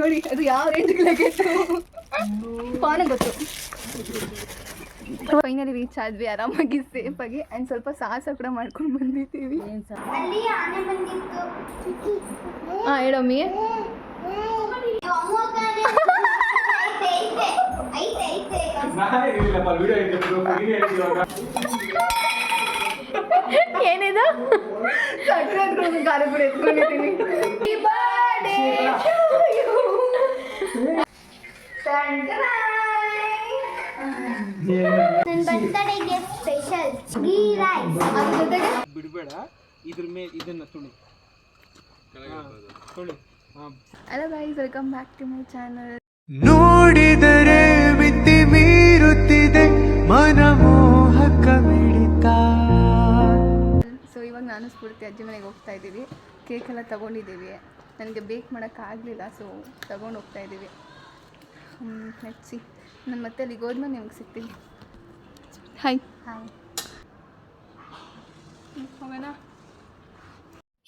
ನೋಡಿ ಅದು ಯಾವ ರೇಂಜ್ಗೆ ಲಗೇಜು ಪಾನ ಗೊತ್ತು. ಫೈನಲಿ ರೀಚ್ ಆದ್ವಿ ಆರಾಮಾಗಿ ಸೇಫಾಗಿ ಆ್ಯಂಡ್ ಸ್ವಲ್ಪ ಸಾಹಸ ಕೂಡ ಮಾಡ್ಕೊಂಡು ಬಂದಿದ್ದೀವಿ. ಹಾಂ ಹೇಳಮ್ಮಿ. ಏನಿದು ಸಕ್ಕರೆ ಖಾರ ಪುಡಿ ಎತ್ಕೊಂಡಿದ್ದೀನಿ. ಬಿಡಬೇಡ ಇದ್ರ ಮೇಲೆ ಇದನ್ನ ತುಳಿ. Hello guys, welcome back to my channel. ನೋಡಿದರೆ ಮಿತಿ ಮೀರುತ್ತಿದೆ ಮನಮೋಹಕ ಮಿಡಿತ. ಸೊ ಇವಾಗ ನಾನು ಸ್ಫೂರ್ತಿ ಅಜ್ಜಿ ಮನೆಗೆ ಹೋಗ್ತಾ ಇದ್ದೀವಿ. ಕೇಕ್ ಎಲ್ಲ ತೊಗೊಂಡಿದ್ದೀವಿ. ನನಗೆ ಬೇಕ್ ಮಾಡೋಕ್ಕಾಗಲಿಲ್ಲ, ಸೊ ತೊಗೊಂಡು ಹೋಗ್ತಾ ಇದ್ದೀವಿ. ನೆಚ್ಚಿ ನಾನು ಮತ್ತೆ ಅಲ್ಲಿಗೆ ಹೋದ್ಮೇಲೆ ನಿಮ್ಗೆ ಸಿಗ್ತೀನಿ. ಹಾಯ್ ಹಾಯ್ ಹೋಗೋಣ.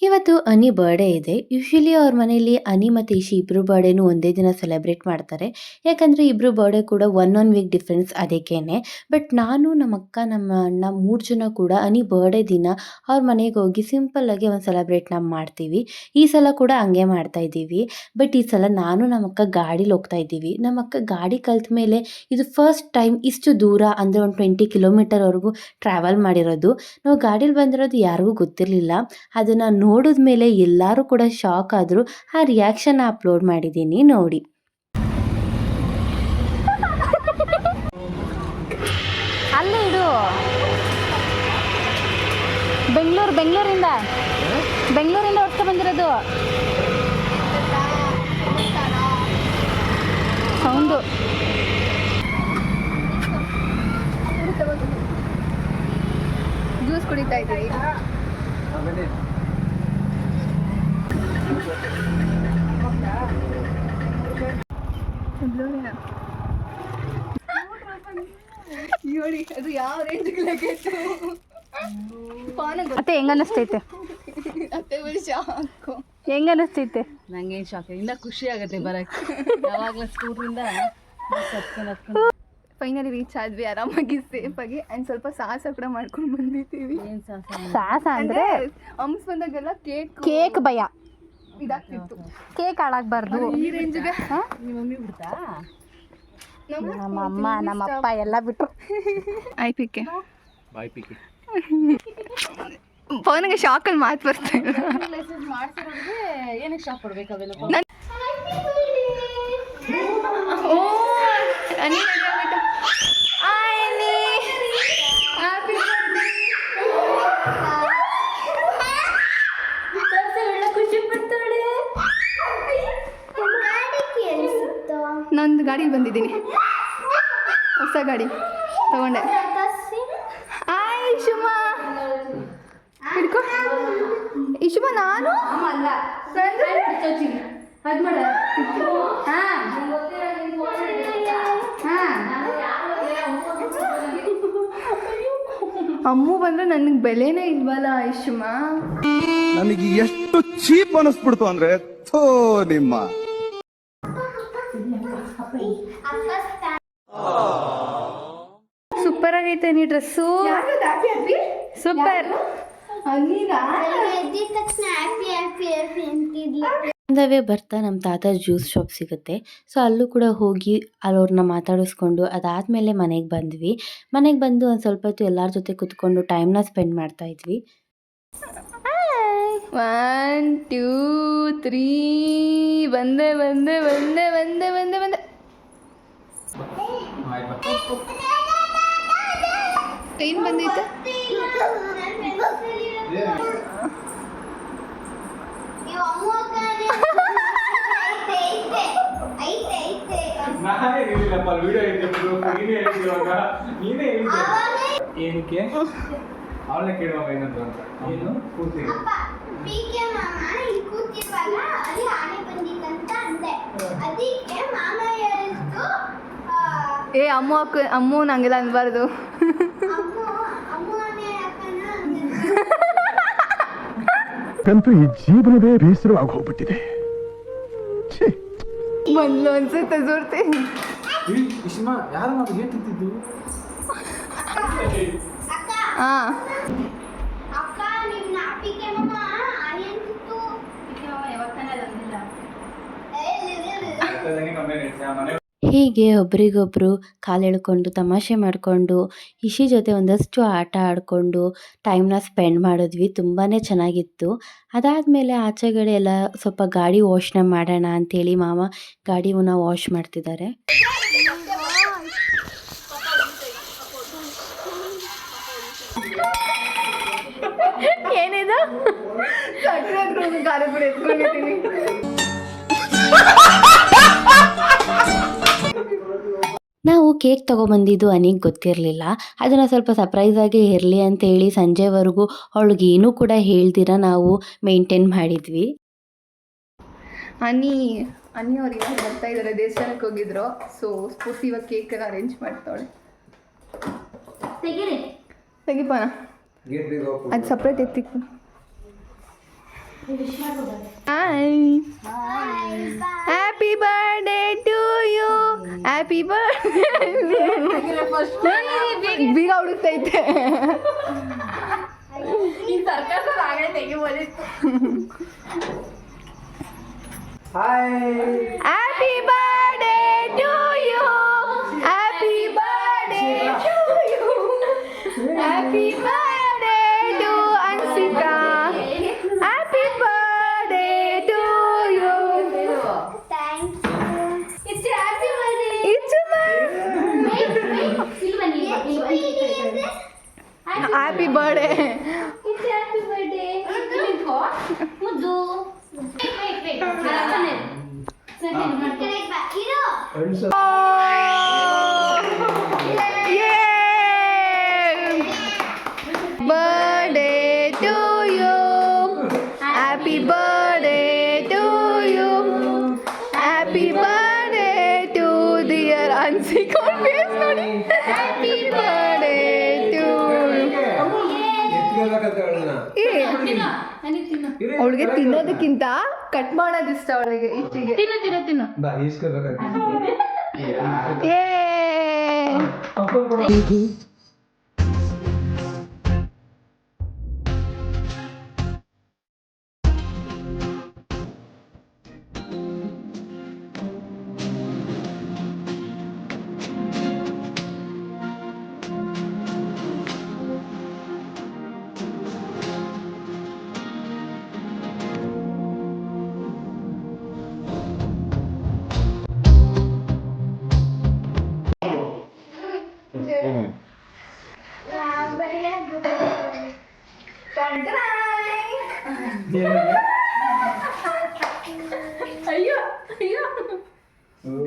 ಇವತ್ತು ಅನಿ ಬರ್ಡೇ ಇದೆ. ಯೂಶ್ವಲಿ ಅವ್ರ ಮನೆಯಲ್ಲಿ ಅನಿ ಮತ್ತು ಇಶಿ ಇಬ್ಬರು ಬರ್ಡೇನು ಒಂದೇ ದಿನ ಸೆಲೆಬ್ರೇಟ್ ಮಾಡ್ತಾರೆ. ಯಾಕಂದರೆ ಇಬ್ಬರು ಬರ್ಡೇ ಕೂಡ ಒನ್ ವೀಕ್ ಡಿಫ್ರೆನ್ಸ್ ಅದಕ್ಕೇನೆ. ಬಟ್ ನಾನು ನಮ್ಮ ಅಕ್ಕ ನಮ್ಮ ಅಣ್ಣ 3 ಜನ ಕೂಡ ಅನಿ ಬರ್ಡೇ ದಿನ ಅವ್ರ ಮನೆಗೆ ಹೋಗಿ ಸಿಂಪಲ್ಲಾಗಿ ಒಂದು ಸೆಲೆಬ್ರೇಟ್ನ ಮಾಡ್ತೀವಿ. ಈ ಸಲ ಕೂಡ ಹಂಗೆ ಮಾಡ್ತಾಯಿದ್ದೀವಿ. ಬಟ್ ಈ ಸಲ ನಾನು ನಮ್ಮ ಅಕ್ಕ ಗಾಡೀಲಿ ಹೋಗ್ತಾ ಇದ್ದೀವಿ. ನಮ್ಮ ಅಕ್ಕ ಗಾಡಿ ಕಲ್ತ ಮೇಲೆ ಇದು ಫಸ್ಟ್ ಟೈಮ್ ಇಷ್ಟು ದೂರ ಅಂದರೆ ಒಂದು 20 ಕಿಲೋಮೀಟರ್ವರೆಗೂ ಟ್ರಾವೆಲ್ ಮಾಡಿರೋದು. ನಾವು ಗಾಡೀಲಿ ಬಂದಿರೋದು ಯಾರಿಗೂ ಗೊತ್ತಿರಲಿಲ್ಲ. ಅದನ್ನು ನೋಡಿದ ಮೇಲೆ ಎಲ್ಲರೂ ಕೂಡ ಶಾಕ್ ಆದರು. ಆ ರಿಯಾಕ್ಷನ್ ಅಪ್ಲೋಡ್ ಮಾಡಿದ್ದೀನಿ ನೋಡಿ. ಅಲ್ಲಿ ಇದು ಬೆಂಗಳೂರಿಂದ ಹೊರಟ ಬಂದಿರೋದು ಸೌಂಡು. ಜ್ಯೂಸ್ ಕುಡಿತಾ ಇದ್ದೀವಿ. ನೋಡಿ ಅದು ಯಾವ ರೇಂಜ್ಗೆ ಲಗೇಜು ಪಾನ ಗೊತ್ತು. ಮತ್ತೆ ಹೆಂಗ ಅನ್ನಿಸ್ತೈತೆ? ಅತ್ತೆ ಬರೀ ಶಾಕು. ಹೆಂಗ ಅನ್ನಿಸ್ತೈತೆ? ನಂಗೇನು ಶಾಕ್, ಇನ್ನ ಖುಷಿ ಆಗುತ್ತೆ ಬರಕ್ಕೆ. ಯಾವಾಗಲೂ ಸ್ಕೂಟ್ರಿಂದ ಫೈನಲಿ ರೀಚ್ ಆದ್ವಿ ಆರಾಮಾಗಿ ಸೇಫಾಗಿ ಆ್ಯಂಡ್ ಸ್ವಲ್ಪ ಸಾಹಸ ಕೂಡ ಮಾಡ್ಕೊಂಡು ಬಂದಿದ್ದೀವಿ. ಏನು ಸಾಹಸ ಅಂದರೆ ಹಂಪ್ಸ್ ಬಂದಾಗೆಲ್ಲ ಕೇಕ್ ಭಯ ಇದಾಗ್ತಿತ್ತು. ಕೇಕ್ ಹಾಳಾಗಬಾರ್ದು. ಈ ರೇಂಜ್ಗೆ ನಿಮ್ಮ ಮಮ್ಮಿ ಬಿಡ್ತಾ? ನಮ್ಮ ಅಮ್ಮ ನಮ್ಮ ಅಪ್ಪ ಎಲ್ಲ ಬಿಟ್ಟರು. ಐಪಿಕೆ ಪವನಿಗೆ ಶಾಕಲ್ಲಿ ಮಾತು ಬರ್ತಾ ಇಲ್ಲ. ಲೈಸೆನ್ಸ್ ಮಾಡಿಸಿರೋರಿಗೆ ಏನಕ್ಕೆ ಶಾಕ್ ಕೊಡ್ಬೇಕು ಅವೆಲ್ಲ? ನಂದು ಗಾಡಿಗೆ ಬಂದಿದ್ದೀನಿ, ಹೊಸ ಗಾಡಿ ತಗೊಂಡೆ. ಆಯ್ ಇಶುಮಾ ಹಿಡ್ಕೊ. ಇಶುಮಾ ನಾನು ಅಮ್ಮು ಬಂದ್ರೆ ನನಗೆ ಬೆಲೆನೇ ಇಲ್ವಲ್ಲ ಇಶುಮಾ. ನನಗೆ ಎಷ್ಟು ಚೀಪ್ ಅನಿಸ್ಬಿಡ್ತು ಅಂದ್ರೆ ಥೋ ನಿಮ್ಮ. ಸೂಪರ್ ಆಗೈತೆ ನೀ ಡ್ರೆಸ್ಸು, ಸೂಪರ್. ಅಂದವೇ ಬರ್ತಾ ನಮ್ಮ ತಾತ ಜ್ಯೂಸ್ ಶಾಪ್ ಸಿಗುತ್ತೆ. ಸೊ ಅಲ್ಲೂ ಕೂಡ ಹೋಗಿ ಅಲ್ಲವ್ರನ್ನ ಮಾತಾಡಿಸ್ಕೊಂಡು ಅದಾದಮೇಲೆ ಮನೆಗೆ ಬಂದ್ವಿ. ಮನೆಗೆ ಬಂದು ಒಂದು ಸ್ವಲ್ಪ ಹೊತ್ತು ಎಲ್ಲರ ಜೊತೆ ಕೂತ್ಕೊಂಡು ಟೈಮ್ನ ಸ್ಪೆಂಡ್ ಮಾಡ್ತಾ ಇದ್ವಿ. 1 2 3 ಬಂದೆ ಬಂದೆ ಬಂದೆ ಬಂದೆ ಬಂದೆ ಬಂದೆ. ಟ್ರೈನ್ ಬಂದೈತೆ. ಏನಕ್ಕೆ ಅವಳೇ ಕೇಳುವಾಗ ಏನಂತ ಏನು ಕೂತಿಗೆ ಏ ಅಮ್ಮು ನಂಗೆಲ್ಲ ಅನ್ಬಾರ್ದು. ಅಂತೂ ಈ ಜೀವನವೇ ಬೇಸರವಾಗಿ ಹೋಗ್ಬಿಟ್ಟಿದೆ. ಬಂದ್ಲು ಅನ್ಸುತ್ತೆ ಜೋರ್ತಿ. ಇಷ್ಮಾ ಯಾರು ನಾವು ಹೇಳ್ತಿದ್ದು ಹಾಂ ಹೀಗೆ ಒಬ್ರಿಗೊಬ್ರು ಕಾಲೆಳ್ಕೊಂಡು ತಮಾಷೆ ಮಾಡಿಕೊಂಡು ಇಶಿ ಜೊತೆ ಒಂದಷ್ಟು ಆಟ ಆಡಿಕೊಂಡು ಟೈಮ್ನ ಸ್ಪೆಂಡ್ ಮಾಡಿದ್ವಿ. ತುಂಬಾ ಚೆನ್ನಾಗಿತ್ತು. ಅದಾದಮೇಲೆ ಆಚೆಗಡೆ ಎಲ್ಲ ಸ್ವಲ್ಪ ಗಾಡಿ ವಾಶ್ನ ಮಾಡೋಣ ಅಂಥೇಳಿ ಮಾವ ಗಾಡಿನ ವಾಶ್ ಮಾಡ್ತಿದ್ದಾರೆ. ಏನಿದು ಸಕ್ಕರೆ ಖಾರ ಪುಡಿ ಎತ್ಕೊಂಡಿದ್ದೀನಿ. ನಾವು ಕೇಕ್ ತೊಗೊಬಂದಿದ್ದು ಅನಿಗೆ ಗೊತ್ತಿರಲಿಲ್ಲ. ಅದನ್ನು ಸ್ವಲ್ಪ ಸರ್ಪ್ರೈಸಾಗಿ ಇರಲಿ ಅಂತೇಳಿ ಸಂಜೆವರೆಗೂ ಅವಳಿಗೆ ಏನೂ ಕೂಡ ಹೇಳ್ದಿರ ನಾವು ಮೇಂಟೈನ್ ಮಾಡಿದ್ವಿ. ಅನಿ ಅವ್ರು ಇವಾಗ ಬರ್ತಾ ಇದ್ದಾರೆ, ದೇವಸ್ಥಾನಕ್ಕೆ ಹೋಗಿದ್ರು. ಸೊ ಸ್ಫೂರ್ತಿ ಇವಾಗ ಕೇಕ್ ಎಲ್ಲ ಅರೇಂಜ್ ಮಾಡ್ತಾಳೆ. ತೆಗಿಪಾನ ಅದು ಸಪ್ರೇಟ್ ಎತ್ತಿಕ್ಕು. Happy birthday to you, happy birthday. ಬೀಗ ಹುಡುಕ್ತೈತೆ. Happy birthday to you, happy birthday to you, happy birthday to Ansita, happy birthday to you. Happy birthday. Birthday to you, happy birthday to you, happy birthday to dear Ansikon face nodi, happy birthday to ಅವಳಿಗೆ ತಿನ್ನೋದಕ್ಕಿಂತ cut ಮಾಡೋದು ಇಷ್ಟ ಅವಳಿಗೆ. ಇಚ್ಚಿಗೆ ತಿನ್ನು.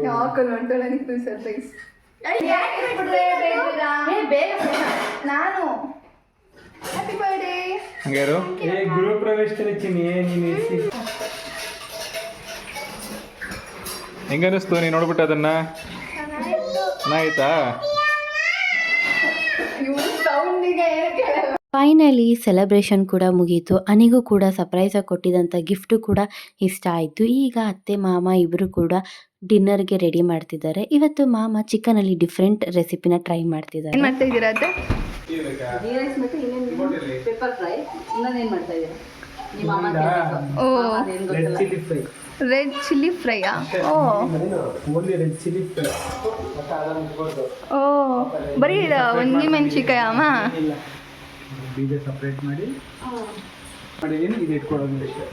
ಯಾಕೆ ನೋಡ್ತಾಳೆ ನಿಂತು surprise. ನಾನು happy birthday. ಗೃಹ ಪ್ರವೇಶದಲ್ಲಿ ಚಿನ್ನಿ ನೀನು ಹೆಂಗನಿಸ್ತು ನೀನು ನೋಡ್ಬಿಟ್ಟು ಅದನ್ನ? ಚೆನ್ನಾಗಿತ್ತಾ? ಫೈನಲಿ ಸೆಲೆಬ್ರೇಷನ್ ಕೂಡ ಮುಗೀತು. ಅನಿಗೂ ಕೂಡ ಸರ್ಪ್ರೈಸಾಗಿ ಕೊಟ್ಟಿದ್ದಂಥ ಗಿಫ್ಟು ಕೂಡ ಇಷ್ಟ ಆಯಿತು. ಈಗ ಅತ್ತೆ ಮಾಮ ಇಬ್ಬರು ಕೂಡ ಡಿನ್ನರ್ಗೆ ರೆಡಿ ಮಾಡ್ತಿದ್ದಾರೆ. ಇವತ್ತು ಮಾಮ ಚಿಕನಲ್ಲಿ ಡಿಫ್ರೆಂಟ್ ರೆಸಿಪಿನ ಟ್ರೈ ಮಾಡ್ತಿದ್ದಾರೆ. ಏನು ಮಾಡ್ತಾ ಇದ್ದೀರಾ ಅತ್ತೆ? ಗೀ ರೈಸ್ ಮತ್ತೆ ಇನ್ನೇನು ಪೆಪ್ಪರ್ ಫ್ರೈ. ಇನ್ನೊಂದೇನು ಮಾಡ್ತಾ ಇದ್ದೀರಾ? ನಿಮ್ಮ ಅಮ್ಮ ಓ ಅದೇನು ಗೊತ್ತಿಲ್ಲ. Red chilli ಫ್ರೈಯಾ? ಓ ಓ ಬರೀ ಒಣಗಿ ಮೆಣಸಿಕಾಯ ಅಮ್ಮ? ಬೀಜ ಸಪ್ರೇಟ್ ಮಾಡಿ ಮಾಡಿದೀನಿ, ಇದು ಇಟ್ಕೊಳ್ಳೋದು ಅಷ್ಟೇ.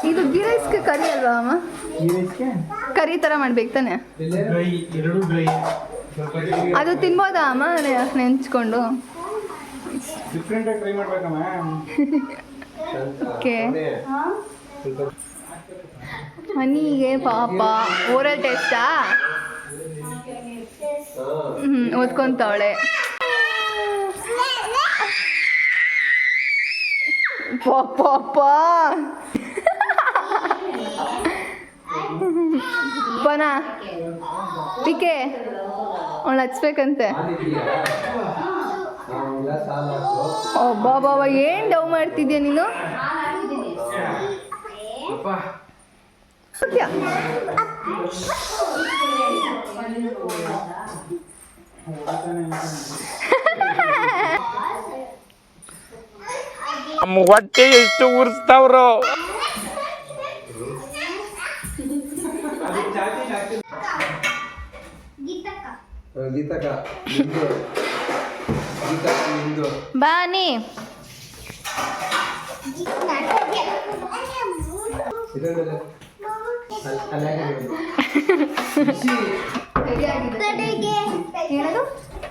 ಇದು ಗೀ ರೈಸ್ಗೆ ಕರಿ ಅಲ್ವಾ ಅಮ್ಮ? ಈ ರೈಸ್ಗೆ ಕರಿ ಥರ ಮಾಡ್ಬೇಕು ತಾನೆ? ಡ್ರೈ, ಎರಡು ಡ್ರೈ. ಅದು ತಿನ್ಬೋದಾ ಅಮ್ಮ ನೆಂಚ್ಕೊಂಡು? ಡಿಫ್ರೆಂಟಾಗಿ ಟ್ರೈ ಮಾಡ್ಬೇಕಮ್ಮ. ಓಕೆ. ಹನಿಗೆ ಪಾಪ ಓರಲ್ ಟೆಸ್ಟಾ? ಓದ್ಕೊಂತಾವಳೆ. ಪಾಪ ಪನ ಪಿಕೆ ಅವಳು ಹಚ್ಬೇಕಂತೆ. ಒಬ್ಬಾ ಬಾಬಾ ಏನು ಡವ್ ಮಾಡ್ತಿದ್ಯಾ ನೀನು? ನಮ್ಮ ಹೊಟ್ಟೆ ಎಷ್ಟು ಉರ್ಸ್ತಾವ್ರೋ. ಬಾನಿ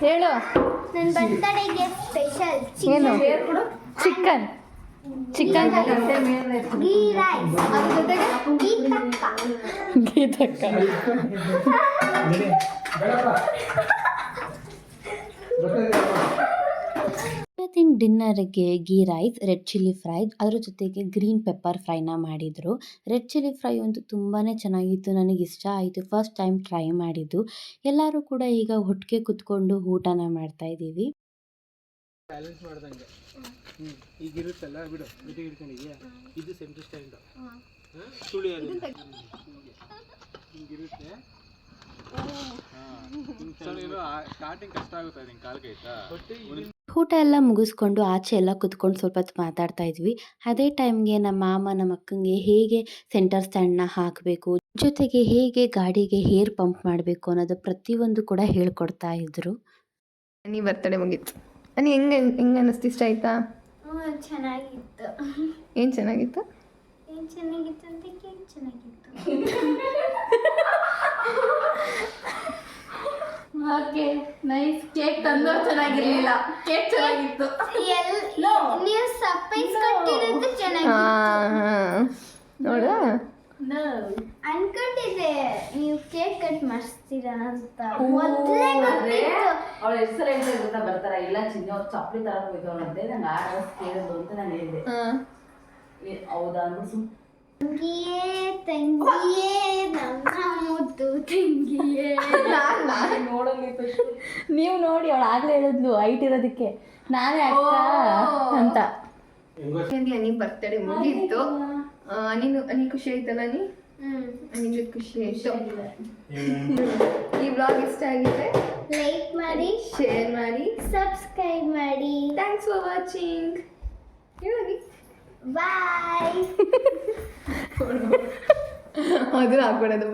ಹೇಳು. ನನ್ನ ಬರ್ತಡೆಗೆ ಸ್ಪೆಷಲ್ ಏನು? ಚಿಕನ್ ಗೀ ರೈಸ್, ಅದ್ರ ಜೊತೆಗೆ ಗೀತಕ್ಕ. ಇವತ್ತಿನ ಡಿನ್ನರ್ಗೆ ghee rice, red chilli fry, ಅದ್ರ ಜೊತೆಗೆ ಗ್ರೀನ್ ಪೆಪ್ಪರ್ ಫ್ರೈನ ಮಾಡಿದರು. ರೆಡ್ ಚಿಲ್ಲಿ ಫ್ರೈ ಅಂತೂ ತುಂಬಾ ಚೆನ್ನಾಗಿತ್ತು, ನನಗೆ ಇಷ್ಟ ಆಯಿತು. ಫಸ್ಟ್ ಟೈಮ್ ಟ್ರೈ ಮಾಡಿದ್ದು. ಎಲ್ಲರೂ ಕೂಡ ಈಗ ಒಟ್ಟಿಗೆ ಕುತ್ಕೊಂಡು ಊಟನ ಮಾಡ್ತಾ ಇದ್ದೀವಿ. ಬ್ಯಾಲೆನ್ಸ್ ಮಾಡ್ದಂಗೆ ಈಗಿರುತ್ತಲ್ಲ ಬಿಡು, ಜೊತೆಗೆ ಹಿಡ್ಕೊಂಡಿದ್ಯಾ, ಇದು ಸೆಂಟ್ರ್ ಸ್ಟ್ಯಾಂಡು ತುಳಿಯೋದು ಹಿಂಗಿರುತ್ತೆ. ಸ್ಟಾರ್ಟಿಂಗ್ ಕಷ್ಟ ಆಗುತ್ತೆ ನಿಂಗೆ ಕಾಲ್ಗೆ ಆಯ್ತಾ. ಊಟ ಎಲ್ಲ ಮುಗಿಸ್ಕೊಂಡು ಆಚೆ ಎಲ್ಲ ಕುತ್ಕೊಂಡು ಸ್ವಲ್ಪ ಹೊತ್ತು ಮಾತಾಡ್ತಾ ಇದ್ವಿ. ಅದೇ ಟೈಮ್ಗೆ ನಮ್ಮ ಮಾಮ ನಮ್ಮ ಅಕ್ಕಂಗೆ ಹೇಗೆ ಸೆಂಟರ್ ಸ್ಟ್ಯಾಂಡ್ನ ಹಾಕಬೇಕು, ಜೊತೆಗೆ ಹೇಗೆ ಗಾಡಿಗೆ ಹೇರ್ ಪಂಪ್ ಮಾಡಬೇಕು ಅನ್ನೋದು ಪ್ರತಿಯೊಂದು ಕೂಡ ಹೇಳ್ಕೊಡ್ತಾ ಇದ್ರು. ನೀ ಬರ್ತಡೇ ಮುಗೀತು. ನೀ ಹೆಂಗೆ ಅನ್ನಿಸ್ತು? ಇಷ್ಟ ಆಯ್ತಾ? ಚೆನ್ನಾಗಿತ್ತು. ಏನು ಚೆನ್ನಾಗಿತ್ತು? ಏನು ಚೆನ್ನಾಗಿತ್ತು ಅಂತ ಕೇಕ್ ಚೆನ್ನಾಗಿತ್ತು. Okay nice. ಕೇಕ್ ತಂದೋ ಚೆನ್ನಾಗಿರ್ಲಿಲ್ಲ, ಕೇಕ್ ಚೆನ್ನಾಗಿತ್ತು. ನೀವು ಸರ್ಪ್ರೈಸ್ ಕೊಟ್ಟಿರೋದು ಚೆನ್ನಾಗಿತ್ತು. ನೋಡ ಅನ್ಕೊಂಡಿದ್ದೆ ನೀವು ಕೇಕ್ ಕಟ್ ಮಾಡಿಸ್ತೀರಾ ಅಂತ. ಮೊದಲೇ ಗೊತ್ತಿತ್ತು. ಅವಳು ಎಷ್ಟು ಸಲ ಹೇಳ್ತಾ ಗೊತ್ತಾ ಬರ್ತಾರ, ಇಲ್ಲ ಚಿನ್ನ ಅವ್ರು ಚಪ್ಪಲಿ ತರಕ್ ಹೋಯ್ತವನಂತೆ, ನಂಗೆ ಆ ಡ್ರೆಸ್ ಕೇಳಿದ್ರು ಅಂತ ನಾನು ಹೇಳಿದೆ. ಹೌದಾ ಅಂದ್ರೆ ತಂಗಿಯೇ ನಮ್ಮ ಮುದ್ದು ತಂಗಿಯೇ. ನೀವು ನೋಡಿ ಅವಳು ಆಗ್ಲೇ ಹೇಳಿದ್ಲು ಹೈಟ್ ಇರೋದಕ್ಕೆ, ನಾನೇ ಅಕ್ಕ ಅಂತ. ನೀ ಬರ್ತಡೇ ಮುಗೀತು. ನೀನು ಖುಷಿ ಆಯ್ತಲ್ಲ? ನಿಮಗೆ ಖುಷಿ ಆಯ್ತು? ಈ ವ್ಲಾಗ್ ಇಷ್ಟ ಆಗಿದ್ರೆ ಲೈಕ್ ಮಾಡಿ, ಶೇರ್ ಮಾಡಿ, ಸಬ್ಸ್ಕ್ರೈಬ್ ಮಾಡಿ. Thanks for watching. ಹೇಳಿ ಬಾಯ್. ಅದು ಹಾಕ್ಬಿಡೋದು.